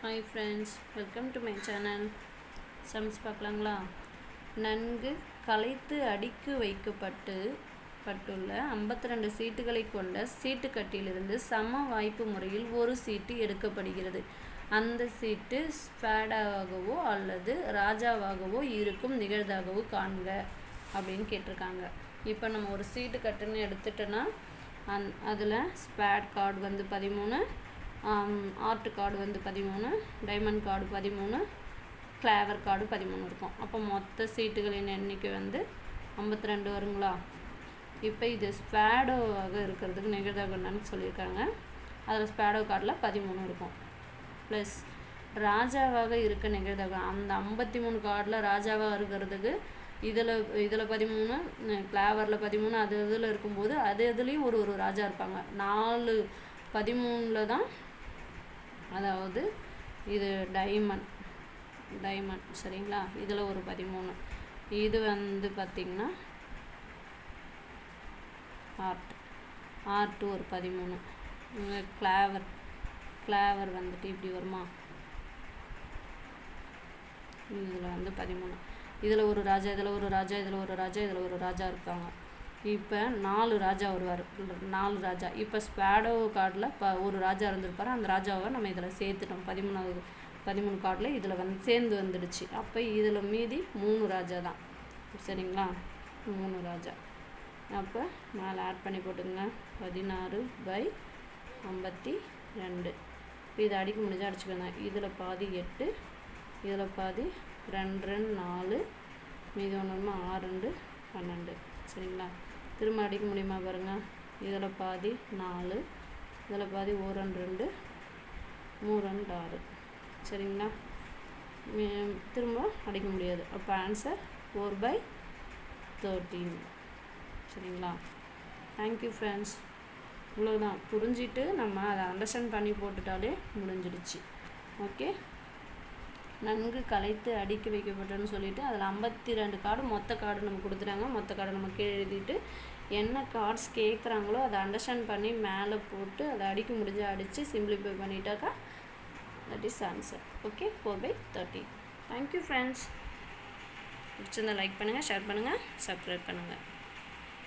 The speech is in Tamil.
Hi friends, welcome to my channel. சமைச்சு பார்க்கலாங்களா? நன்கு களைத்து அடுக்கி வைக்கப்பட்டுள்ள 52 சீட்டுகளை கொண்ட சீட்டுக்கட்டிலிருந்து சம வாய்ப்பு முறையில் ஒரு சீட்டு எடுக்கப்படுகிறது. அந்த சீட்டு ஸ்பேடாகவோ அல்லது ராஜாவாகவோ இருக்கும் நிகழ்தாகவோ காண்க அப்படின்னு கேட்டிருக்காங்க. இப்போ நம்ம ஒரு சீட்டு கட்டுன்னு எடுத்துட்டோன்னா அதில் ஸ்பேட் கார்டு வந்து 13, ஆர்ட் கார்டு வந்து 13, டைமண்ட் கார்டு 13, கிளாவர் கார்டு 13 இருக்கும். அப்போ மொத்த சீட்டுகளின் எண்ணிக்கை வந்து 52 வருங்களா? இப்போ இது ஸ்பேடோவாக இருக்கிறதுக்கு நிகழ்தாக என்னன்னு சொல்லியிருக்காங்க. அதில் ஸ்பேடோ கார்டில் 13 இருக்கும். ப்ளஸ் ராஜாவாக இருக்க நிகழ்தாக அந்த 53 கார்டில் ராஜாவாக இருக்கிறதுக்கு இதில் 13, கிளாவரில் 13, அது இதில் இருக்கும்போது இதுலேயும் ஒரு ராஜா இருப்பாங்க. 4 13 தான். அதாவது இது டைமண்ட் சரிங்களா? இதில் ஒரு 13. இது வந்து பார்த்திங்கன்னா ஆர்ட் ஒரு 13. கிளாவர் வந்துட்டு இப்படி வருமா? இதில் வந்து 13. இதில் ஒரு ராஜா, இதில் ஒரு ராஜா, இதில் ஒரு ராஜா, இதில் ஒரு ராஜா இருக்காங்க. இப்போ 4 ராஜா வருவார். 4 ராஜா. இப்போ ஸ்பேடோ கார்டில் ஒரு ராஜா இருந்திருப்பார். அந்த ராஜாவை நம்ம இதில் சேர்த்துட்டோம். 13 கார்டில் இதில் வந்து சேர்ந்து வந்துடுச்சு. அப்போ இதில் மீதி 3 ராஜா தான். சரிங்களா? 3 ராஜா. அப்போ மேலே ஆட் பண்ணி போட்டுங்க. 16/52. இப்போ இதை அடிக்க முடிஞ்சால் அடிச்சுக்கோங்க. இதில் பாதி 8, இதில் பாதி 2 4, மீதி 1 6 12. சரிங்களா? திரும்ப அடிக்க முடியுமா பாருங்கள். இதில் பாதி 4, இதில் பாதி 1 2 3 6. சரிங்களா? திரும்ப அடிக்க முடியாது. அப்போ ஆன்சர் 4/13. சரிங்களா? Thank you friends. இவ்வளோதான். புரிஞ்சிட்டு நம்ம அதை அண்டர்ஸ்டாண்ட் பண்ணி போட்டுட்டாலே முடிஞ்சிடுச்சு. ஓகே. நன்கு களைத்து அடுக்கி வைக்கப்பட்டோன்னு சொல்லிவிட்டு அதில் 52 கார்டு மொத்த கார்டு நம்ம கொடுத்துட்டாங்க. மொத்த கார்டு நம்ம கீழே எழுதிட்டு என்ன கார்ட்ஸ் கேட்குறாங்களோ அதை அண்டர்ஸ்டாண்ட் பண்ணி மேலே போட்டு அதை அடிக்க முடிஞ்சு அடித்து சிம்பிளிஃபை பண்ணிட்டாக்கா that is answer. Okay, 4/13. Thank you friends. பிடிச்சிருந்தா லைக் பண்ணுங்கள், ஷேர் பண்ணுங்கள், சப்ஸ்கிரைப் பண்ணுங்கள்.